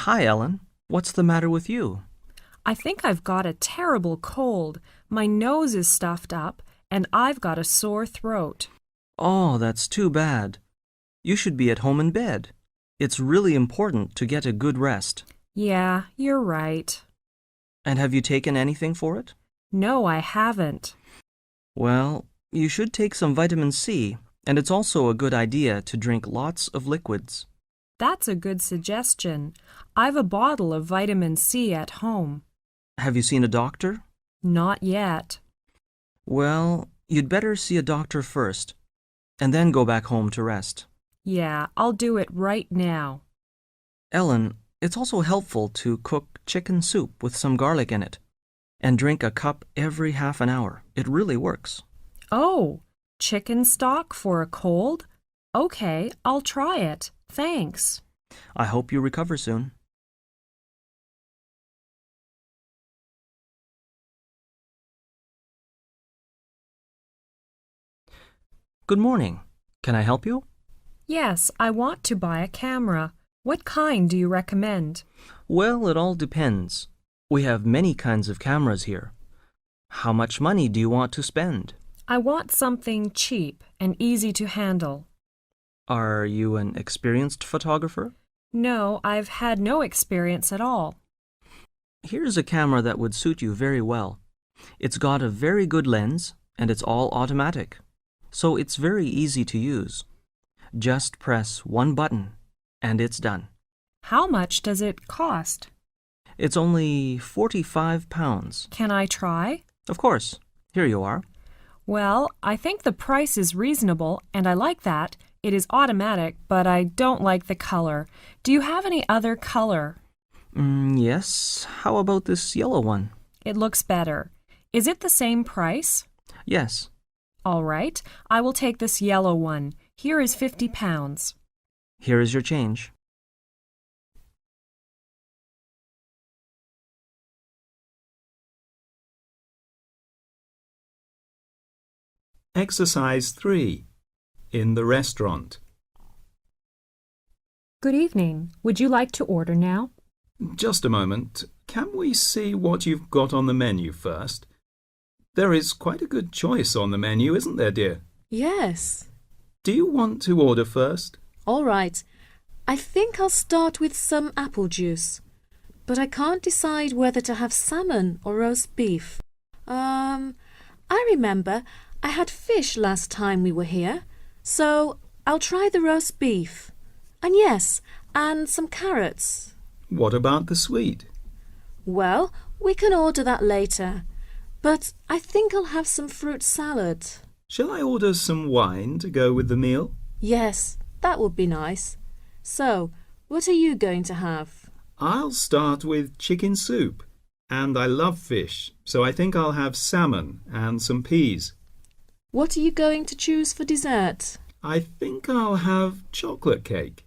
Hi, Ellen. What's the matter with you? I think I've got a terrible cold. My nose is stuffed up, and I've got a sore throat. Oh, that's too bad. You should be at home in bed. It's really important to get a good rest. Yeah, you're right. And have you taken anything for it? No, I haven't. Well, you should take some vitamin C, and it's also a good idea to drink lots of liquids. That's a good suggestion. I've a bottle of vitamin C at home. Have you seen a doctor? Not yet. Well, you'd better see a doctor first, and then go back home to rest. Yeah, I'll do it right now. Ellen, it's also helpful to cook chicken soup with some garlic in it, and drink a cup every half an hour. It really works. Oh, chicken stock for a cold? Okay, I'll try it. Thanks. I hope you recover soon. Good morning. Can I help you? Yes, I want to buy a camera. What kind do you recommend? Well, it all depends. We have many kinds of cameras here. How much money do you want to spend? I want something cheap and easy to handle. Are you an experienced photographer? No, I've had no experience at all. Here's a camera that would suit you very well. It's got a very good lens, and it's all automatic, so it's very easy to use. Just press one button, and it's done. How much does it cost? It's only £45. Can I try? Of course. Here you are. Well, I think the price is reasonable, and I like that. It is automatic, but I don't like the color. Do you have any other color? Yes. How about this yellow one? It looks better. Is it the same price? Yes. All right. I will take this yellow one. Here is £50. Here is your change. Exercise 3. In the restaurant. Good evening. Would you like to order now? Just a moment. Can we see what you've got on the menu first? There is quite a good choice on the menu, isn't there, dear? Yes. Do you want to order first? All right. I think I'll start with some apple juice. But I can't decide whether to have salmon or roast beef. I remember I had fish last time we were here, so I'll try the roast beef. And yes, and some carrots. What about the sweet? Well, we can order that later. But I think I'll have some fruit salad. Shall I order some wine to go with the meal? Yes, that would be nice. So, what are you going to have? I'll start with chicken soup. And I love fish, so I think I'll have salmon and some peas. What are you going to choose for dessert? I think I'll have chocolate cake.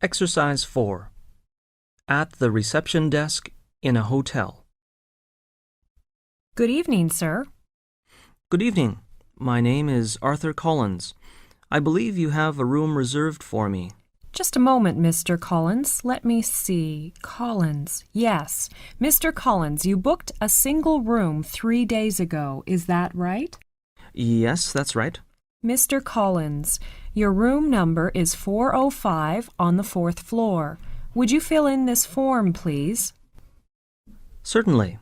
Exercise 4. At the reception desk in a hotel. Good evening, sir. Good evening. My name is Arthur Collins. I believe you have a room reserved for me. Just a moment, Mr. Collins. Let me see. Collins. Yes. Mr. Collins, you booked a single room 3 days ago. Is that right? Yes, that's right. Mr. Collins, your room number is 405 on the 4th floor. Would you fill in this form, please? Certainly.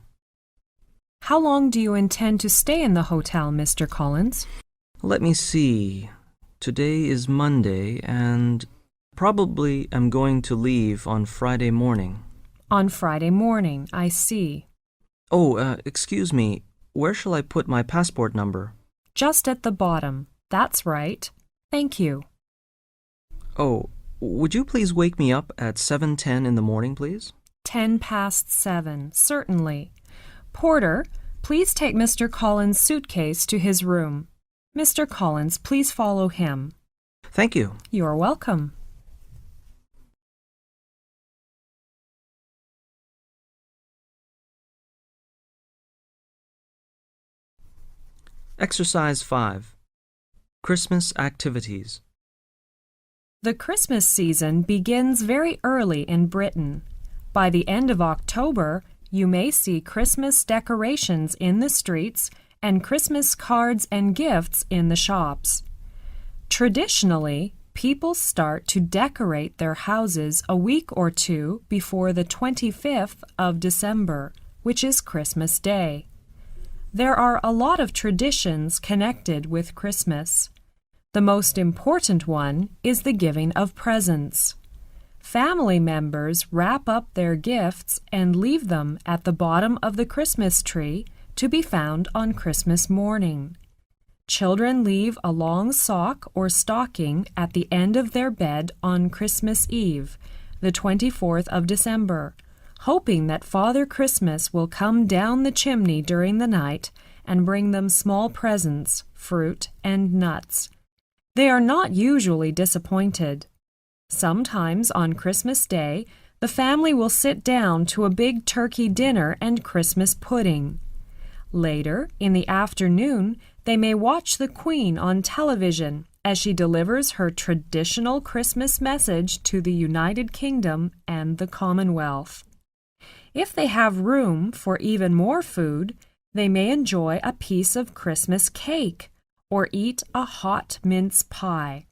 How long do you intend to stay in the hotel, Mr. Collins? Let me see. Today is Monday, and probably am going to leave on Friday morning. On Friday morning, I see. Oh, excuse me. Where shall I put my passport number? Just at the bottom. That's right. Thank you. Oh, would you please wake me up at 7:10 in the morning, please? 7:10. Certainly. Porter, please take Mr. Collins' suitcase to his room. Mr. Collins, please follow him. Thank you. You're welcome. Exercise 5. Christmas activities. The Christmas season begins very early in Britain. By the end of October, you may see Christmas decorations in the streets and Christmas cards and gifts in the shops. Traditionally, people start to decorate their houses a week or two before the 25th of December, which is Christmas Day. There are a lot of traditions connected with Christmas. The most important one is the giving of presents. Family members wrap up their gifts and leave them at the bottom of the Christmas tree to be found on Christmas morning. Children leave a long sock or stocking at the end of their bed on Christmas Eve, the 24th of December, hoping that Father Christmas will come down the chimney during the night and bring them small presents, fruit, and nuts. They are not usually disappointed. Sometimes on Christmas Day, the family will sit down to a big turkey dinner and Christmas pudding. Later, in the afternoon, they may watch the Queen on television as she delivers her traditional Christmas message to the United Kingdom and the Commonwealth. If they have room for even more food, they may enjoy a piece of Christmas cake or eat a hot mince pie.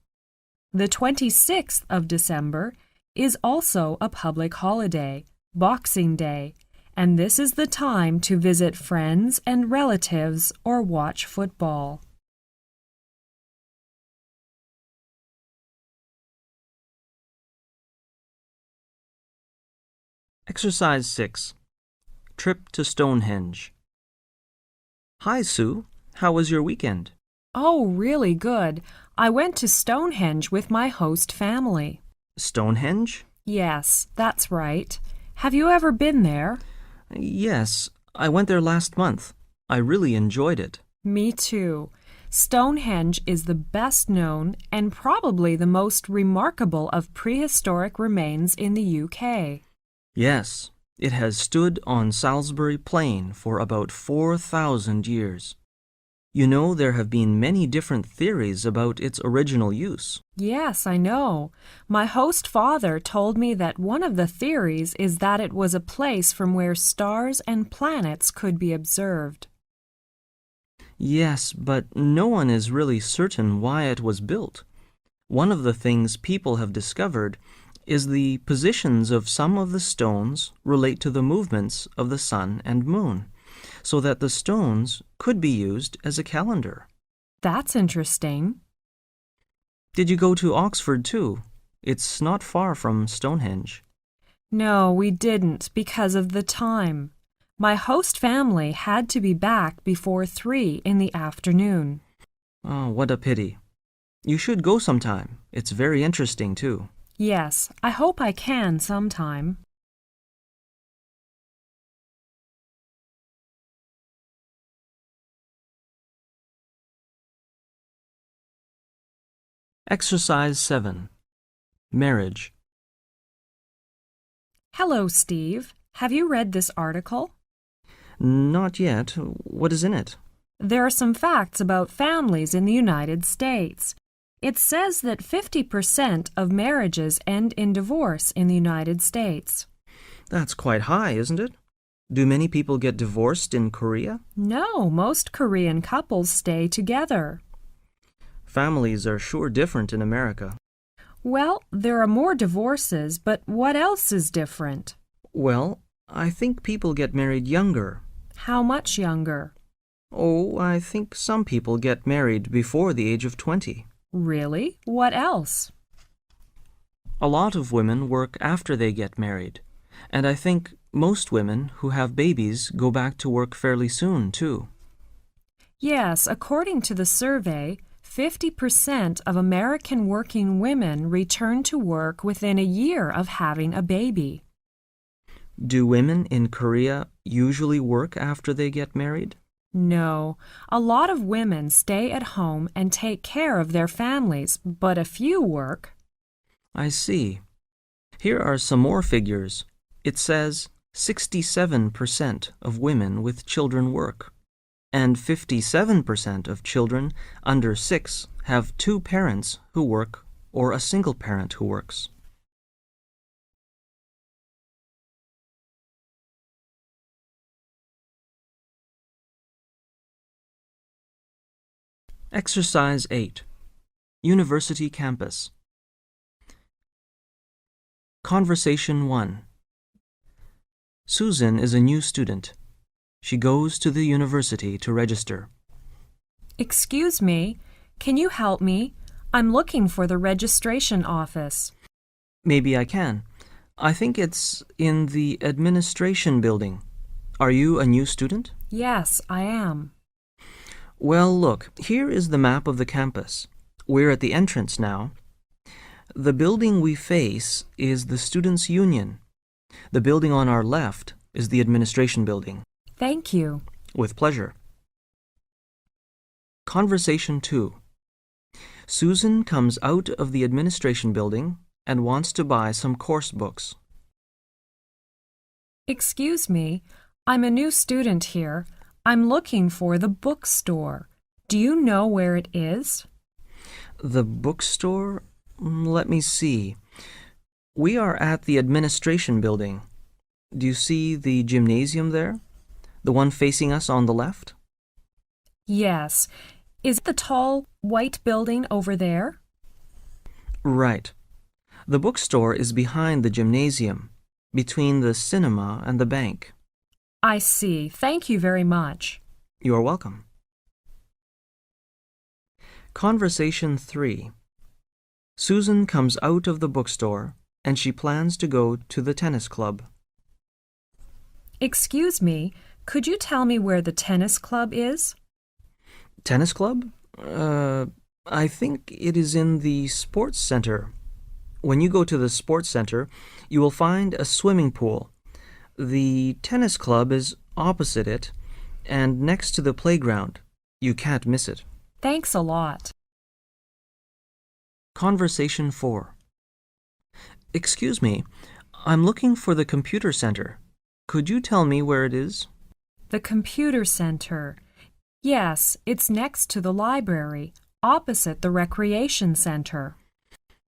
The 26th of December is also a public holiday, Boxing Day, and this is the time to visit friends and relatives or watch football. Exercise 6. Trip to Stonehenge. Hi, Sue. How was your weekend? Oh, really good. I went to Stonehenge with my host family. Stonehenge? Yes, that's right. Have you ever been there? Yes, I went there last month. I really enjoyed it. Me too. Stonehenge is the best known and probably the most remarkable of prehistoric remains in the UK. Yes, it has stood on Salisbury Plain for about 4,000 years. You know, there have been many different theories about its original use. Yes, I know. My host father told me that one of the theories is that it was a place from where stars and planets could be observed. Yes, but no one is really certain why it was built. One of the things people have discovered is the positions of some of the stones relate to the movements of the sun and moon, so that the stones could be used as a calendar. That's interesting. Did you go to Oxford too? It's not far from Stonehenge. No, we didn't because of the time. My host family had to be back before 3 in the afternoon. Oh, what a pity. You should go sometime. It's very interesting too. Yes, I hope I can sometime. Exercise 7. Marriage. Hello, Steve. Have you read this article? Not yet. What is in it? There are some facts about families in the United States. It says that 50% of marriages end in divorce in the United States. That's quite high, isn't it? Do many people get divorced in Korea? No, most Korean couples stay together. Families are sure different in America. Well, there are more divorces, but what else is different? Well, I think people get married younger. How much younger? Oh, I think some people get married before the age of 20. Really? What else? A lot of women work after they get married, and I think most women who have babies go back to work fairly soon, too. Yes, according to the survey, 50% of American working women return to work within a year of having a baby. Do women in Korea usually work after they get married? No, a lot of women stay at home and take care of their families, but a few work. I see. Here are some more figures. It says 67% of women with children work, and 57% of children under 6 have two parents who work or a single parent who works. Exercise 8. University Campus. Conversation 1. Susan is a new student. She goes to the university to register. Excuse me, can you help me? I'm looking for the registration office. Maybe I can. I think it's in the administration building. Are you a new student? Yes, I am. Well, look, here is the map of the campus. We're at the entrance now. The building we face is the Students' Union. The building on our left is the administration building. Thank you. With pleasure. Conversation 2. Susan comes out of the administration building and wants to buy some course books. Excuse me, I'm a new student here. I'm looking for the bookstore. Do you know where it is? The bookstore? Let me see. We are at the administration building. Do you see the gymnasium there? The one facing us on the left? Yes. Is it the tall, white building over there? Right. The bookstore is behind the gymnasium, between the cinema and the bank. I see. Thank you very much. You're welcome. Conversation 3. Susan comes out of the bookstore and she plans to go to the tennis club. Excuse me, could you tell me where the tennis club is? Tennis club? I think it is in the sports center. When you go to the sports center, you will find a swimming pool. The tennis club is opposite it and next to the playground. You can't miss it. Thanks a lot. Conversation 4. Excuse me, I'm looking for the computer center. Could you tell me where it is? The computer center. Yes, it's next to the library, opposite the recreation center.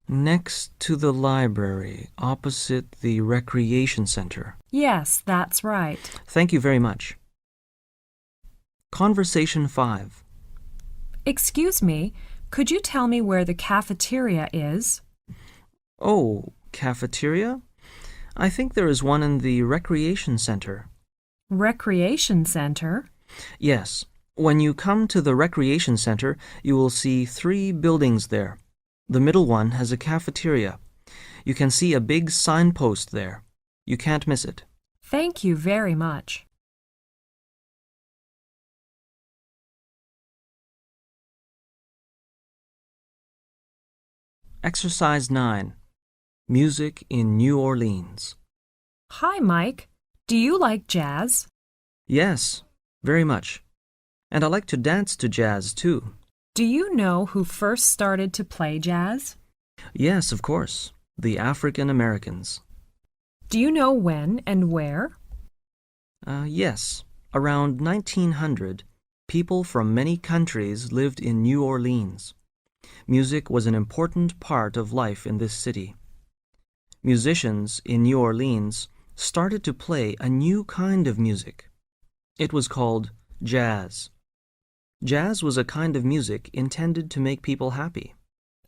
Next to the library, opposite the recreation center. Yes, that's right. Thank you very much. Conversation 5. Excuse me, could you tell me where the cafeteria is? Oh, cafeteria? I think there is one in the recreation center. Recreation center? Yes. When you come to the recreation center, you will see 3 buildings there. The middle one has a cafeteria. You can see a big signpost there. You can't miss it. Thank you very much. Exercise 9. Music in New Orleans. Hi, Mike. Do you like jazz? Yes, very much. And I like to dance to jazz, too. Do you know who first started to play jazz? Yes, of course. The African Americans. Do you know when and where? Yes. Around 1900, people from many countries lived in New Orleans. Music was an important part of life in this city. Musicians in New Orleans started to play a new kind of music. It was called jazz. Jazz was a kind of music intended to make people happy.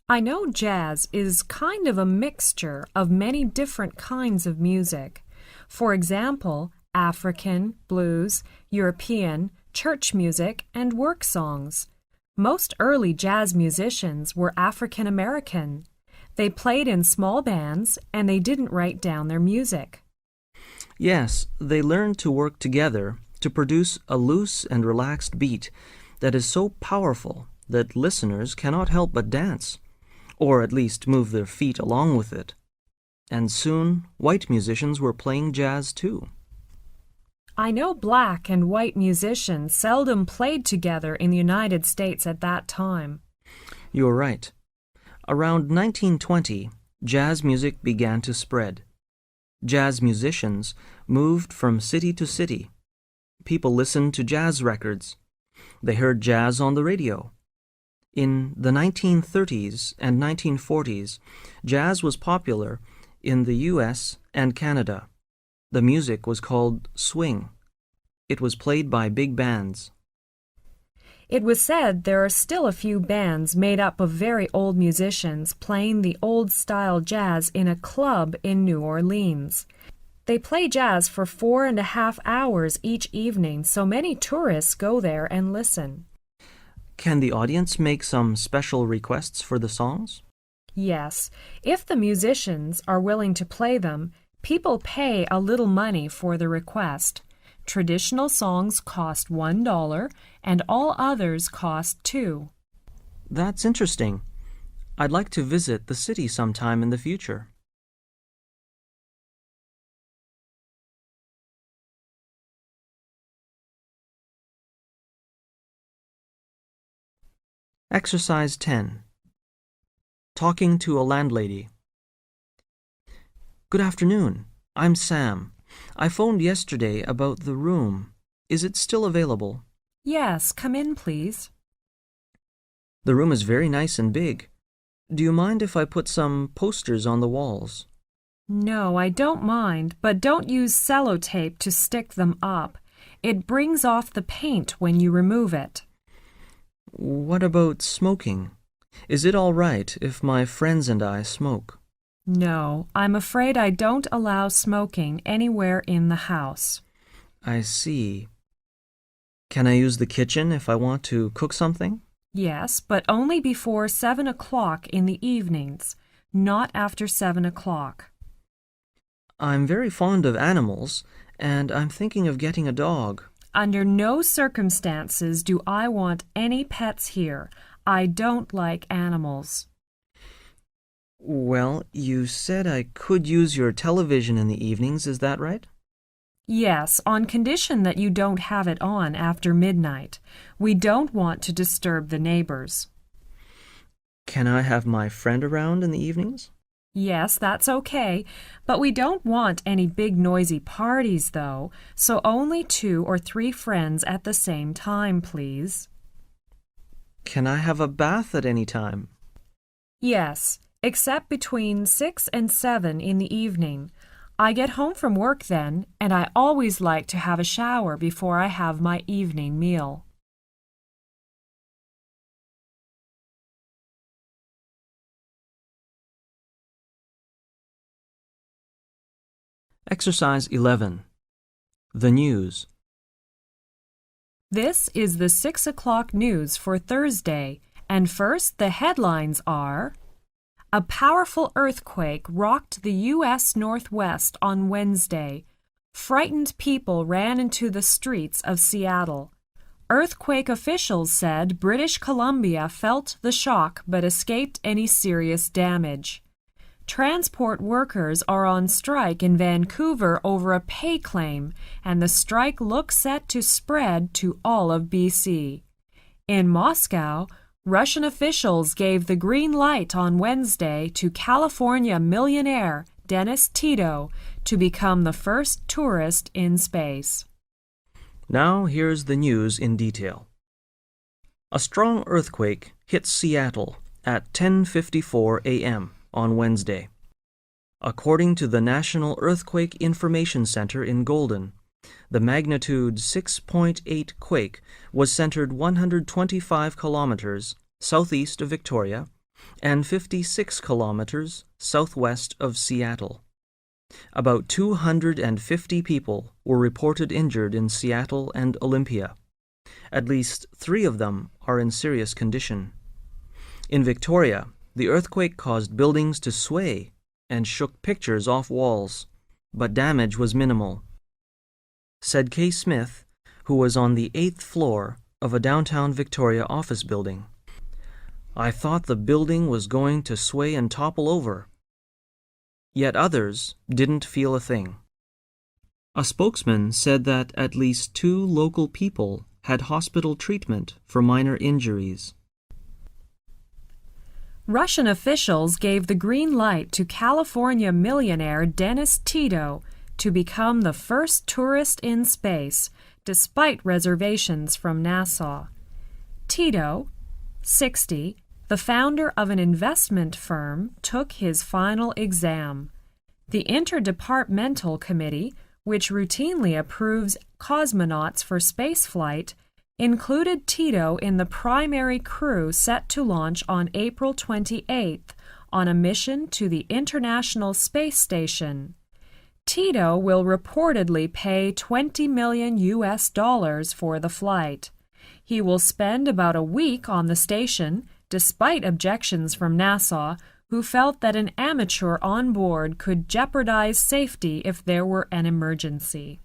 I know jazz is kind of a mixture of many different kinds of music. For example, African, blues, European, church music, and work songs. Most early jazz musicians were African American. They played in small bands and they didn't write down their music. Yes, they learned to work together to produce a loose and relaxed beat that is so powerful that listeners cannot help but dance, or at least move their feet along with it. And soon, white musicians were playing jazz too. I know black and white musicians seldom played together in the United States at that time. You are right. Around 1920, jazz music began to spread. Jazz musicians moved from city to city. People listened to jazz records. They heard jazz on the radio. In the 1930s and 1940s, jazz was popular in the US and Canada. The music was called swing. It was played by big bands. It was said there are still a few bands made up of very old musicians playing the old-style jazz in a club in New Orleans. They play jazz for 4.5 hours each evening, so many tourists go there and listen. Can the audience make some special requests for the songs? Yes, if the musicians are willing to play them, people pay a little money for the request. Traditional songs cost $1 and all others cost $2. That's interesting. I'd like to visit the city sometime in the future. Exercise 10. Talking to a landlady. Good afternoon. I'm Sam. I phoned yesterday about the room. Is it still available? Yes, come in, please. The room is very nice and big. Do you mind if I put some posters on the walls? No, I don't mind, but don't use sellotape to stick them up. It brings off the paint when you remove it. What about smoking? Is it all right if my friends and I smoke? No, I'm afraid I don't allow smoking anywhere in the house. I see. Can I use the kitchen if I want to cook something? Yes, but only before 7 o'clock in the evenings, not after 7 o'clock. I'm very fond of animals, and I'm thinking of getting a dog. Under no circumstances do I want any pets here. I don't like animals. Well, you said I could use your television in the evenings, is that right? Yes, on condition that you don't have it on after midnight. We don't want to disturb the neighbors. Can I have my friend around in the evenings? Yes, that's okay, but we don't want any big noisy parties, though, so only 2 or 3 friends at the same time, please. Can I have a bath at any time? Yes, except between 6 and 7 in the evening. I get home from work then, and I always like to have a shower before I have my evening meal. Exercise 11. The news. This is the 6 o'clock news for Thursday, and first the headlines are: a powerful earthquake rocked the U.S. Northwest on Wednesday. Frightened people ran into the streets of Seattle. Earthquake officials said British Columbia felt the shock but escaped any serious damage. Transport workers are on strike in Vancouver over a pay claim, and the strike looks set to spread to all of BC. In Moscow, Russian officials gave the green light on Wednesday to California millionaire Dennis Tito to become the first tourist in space. Now here's the news in detail. A strong earthquake hit Seattle at 10:54 a.m. on Wednesday. According to the National Earthquake Information Center in Golden, the magnitude 6.8 quake was centered 125 kilometers southeast of Victoria and 56 kilometers southwest of Seattle. About 250 people were reported injured in Seattle and Olympia. At least 3 of them are in serious condition. In Victoria, the earthquake caused buildings to sway and shook pictures off walls, but damage was minimal. Said Kay Smith, who was on the 8th floor of a downtown Victoria office building. I thought the building was going to sway and topple over. Yet others didn't feel a thing. A spokesman said that at least 2 local people had hospital treatment for minor injuries. Russian officials gave the green light to California millionaire Dennis Tito to become the first tourist in space, despite reservations from NASA. Tito, 60, the founder of an investment firm, took his final exam. The Interdepartmental Committee, which routinely approves cosmonauts for spaceflight, included Tito in the primary crew set to launch on April 28th on a mission to the International Space Station. Tito will reportedly pay $20 million for the flight. He will spend about a week on the station, despite objections from NASA, who felt that an amateur on board could jeopardize safety if there were an emergency.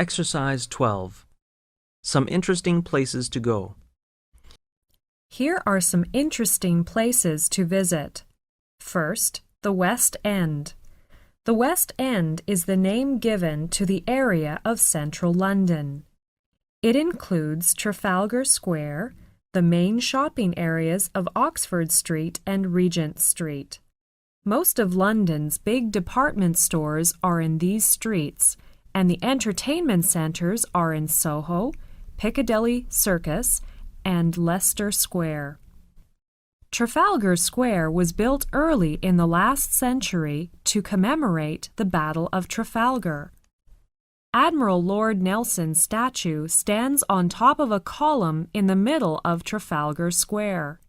Exercise 12. Some interesting places to go. Here are some interesting places to visit. First, the West End. The West End is the name given to the area of central London. It includes Trafalgar Square, the main shopping areas of Oxford Street and Regent Street. Most of London's big department stores are in these streets, and the entertainment centres are in Soho, Piccadilly Circus, and Leicester Square. Trafalgar Square was built early in the last century to commemorate the Battle of Trafalgar. Admiral Lord Nelson's statue stands on top of a column in the middle of Trafalgar Square.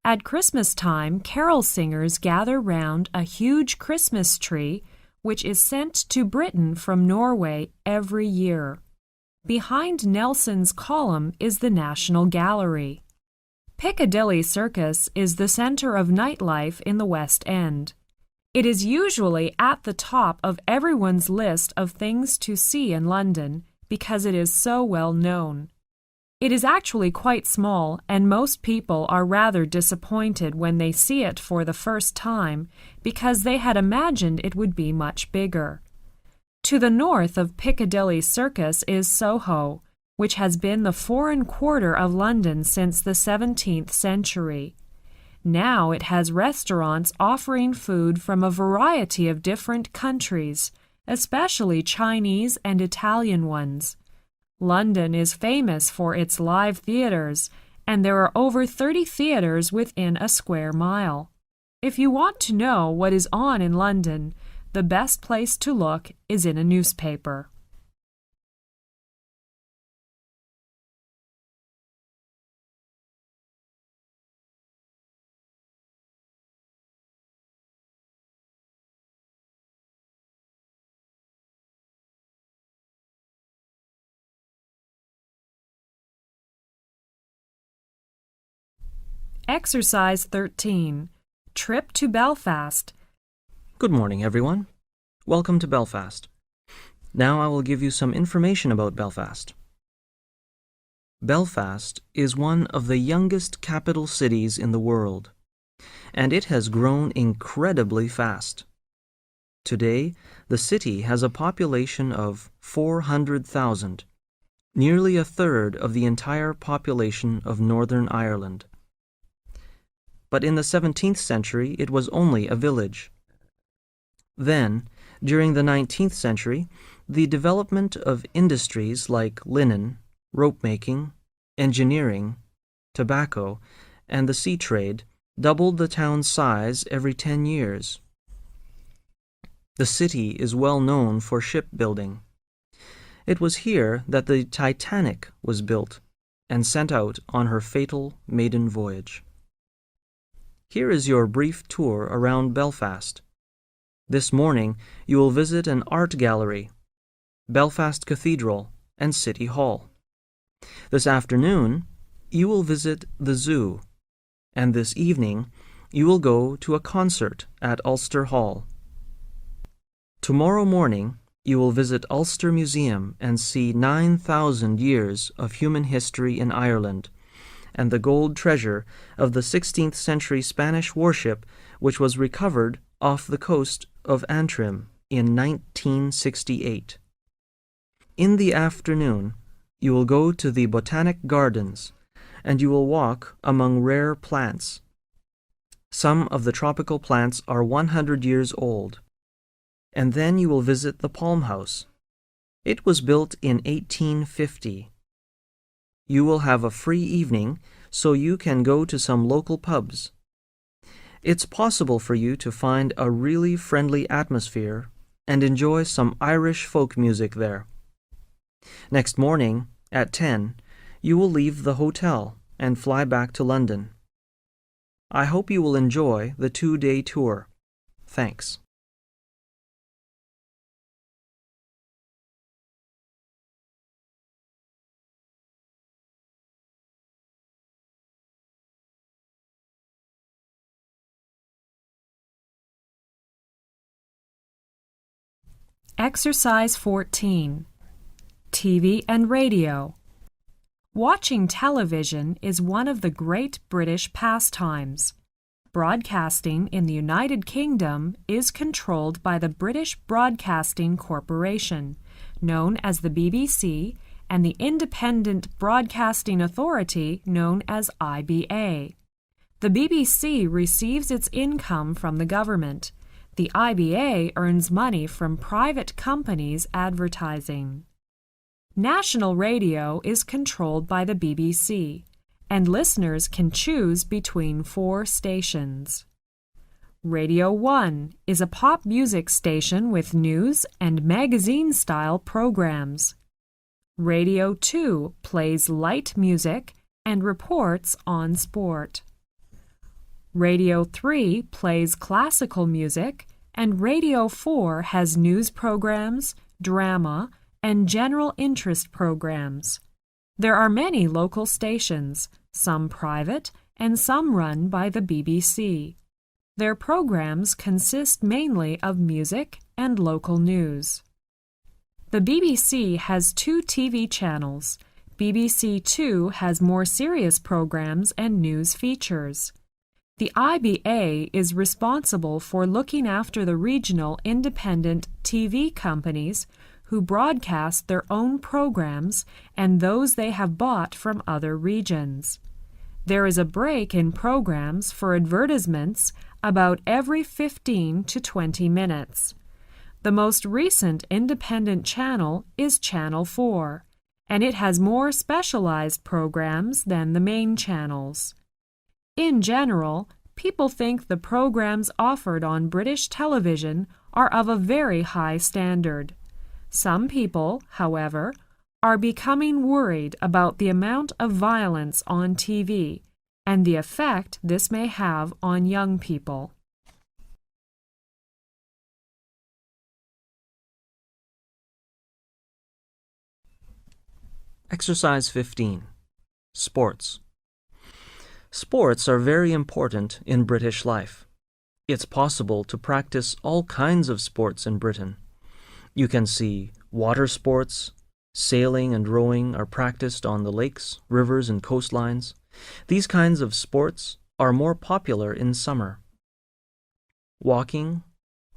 At Christmas time, carol singers gather round a huge Christmas tree which is sent to Britain from Norway every year. Behind Nelson's column is the National Gallery. Piccadilly Circus is the center of nightlife in the West End. It is usually at the top of everyone's list of things to see in London because it is so well known. It is actually quite small, and most people are rather disappointed when they see it for the first time because they had imagined it would be much bigger. To the north of Piccadilly Circus is Soho, which has been the foreign quarter of London since the 17th century. Now it has restaurants offering food from a variety of different countries, especially Chinese and Italian ones. London is famous for its live theaters, and there are over 30 theaters within a square mile. If you want to know what is on in London, the best place to look is in a newspaper. Exercise 13. Trip to Belfast. Good morning, everyone. Welcome to Belfast. Now I will give you some information about Belfast. Belfast is one of the youngest capital cities in the world, and it has grown incredibly fast. Today, the city has a population of 400,000, nearly a third of the entire population of Northern Ireland. But in the 17th century, it was only a village. Then, during the 19th century, the development of industries like linen, rope-making, engineering, tobacco, and the sea trade doubled the town's size every 10 years. The city is well known for shipbuilding. It was here that the Titanic was built and sent out on her fatal maiden voyage. Here is your brief tour around Belfast. This morning, you will visit an art gallery, Belfast Cathedral, and City Hall. This afternoon, you will visit the zoo, and this evening, you will go to a concert at Ulster Hall. Tomorrow morning, you will visit Ulster Museum and see 9,000 years of human history in Ireland, and the gold treasure of the 16th century Spanish warship which was recovered off the coast of Antrim in 1968. In the afternoon, you will go to the botanic gardens, and you will walk among rare plants. Some of the tropical plants are 100 years old. And then you will visit the Palm House. It was built in 1850. You will have a free evening, so you can go to some local pubs. It's possible for you to find a really friendly atmosphere and enjoy some Irish folk music there. Next morning, at 10, you will leave the hotel and fly back to London. I hope you will enjoy the 2-day tour. Thanks. Exercise 14. TV and radio. Watching television is one of the great British pastimes. Broadcasting in the United Kingdom is controlled by the British Broadcasting Corporation, known as the BBC, and the Independent Broadcasting Authority, known as IBA. The BBC receives its income from the government. The IBA earns money from private companies advertising. National radio is controlled by the BBC, and listeners can choose between 4 stations. Radio 1 is a pop music station with news and magazine-style programs. Radio 2 plays light music and reports on sport. Radio 3 plays classical music, and Radio 4 has news programs, drama, and general interest programs. There are many local stations, some private and some run by the BBC. Their programs consist mainly of music and local news. The BBC has 2 TV channels. BBC Two has more serious programs and news features. The IBA is responsible for looking after the regional independent TV companies who broadcast their own programs and those they have bought from other regions. There is a break in programs for advertisements about every 15 to 20 minutes. The most recent independent channel is Channel 4, and it has more specialized programs than the main channels. In general, people think the programs offered on British television are of a very high standard. Some people, however, are becoming worried about the amount of violence on TV and the effect this may have on young people. Exercise 15. Sports. Sports are very important in British life. It's possible to practice all kinds of sports in Britain. You can see water sports, sailing and rowing are practiced on the lakes, rivers, and coastlines. These kinds of sports are more popular in summer. Walking,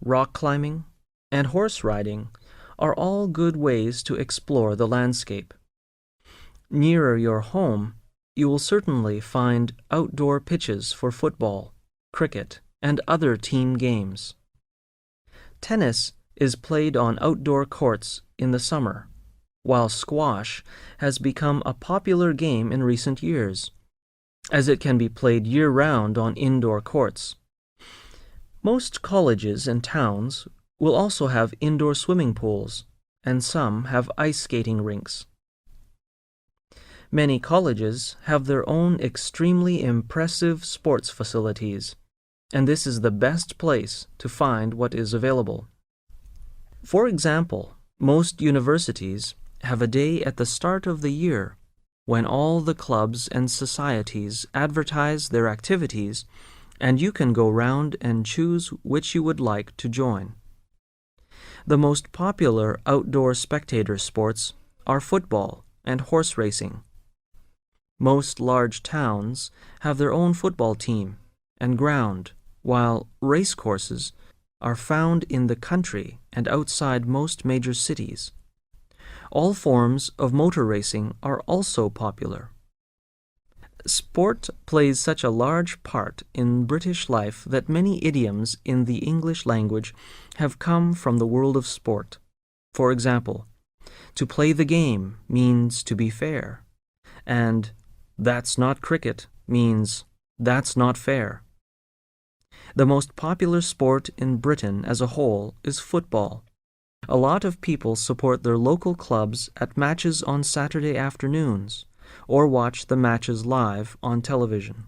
rock climbing, and horse riding are all good ways to explore the landscape. Nearer your home, you will certainly find outdoor pitches for football, cricket, and other team games. Tennis is played on outdoor courts in the summer, while squash has become a popular game in recent years, as it can be played year-round on indoor courts. Most colleges and towns will also have indoor swimming pools, and some have ice skating rinks. Many colleges have their own extremely impressive sports facilities, and this is the best place to find what is available. For example, most universities have a day at the start of the year when all the clubs and societies advertise their activities, and you can go round and choose which you would like to join. The most popular outdoor spectator sports are football and horse racing. Most large towns have their own football team and ground, while race courses are found in the country and outside most major cities. All forms of motor racing are also popular. Sport plays such a large part in British life that many idioms in the English language have come from the world of sport. For example, to play the game means to be fair, and that's not cricket means that's not fair. The most popular sport in Britain as a whole is football. A lot of people support their local clubs at matches on Saturday afternoons, or watch the matches live on television.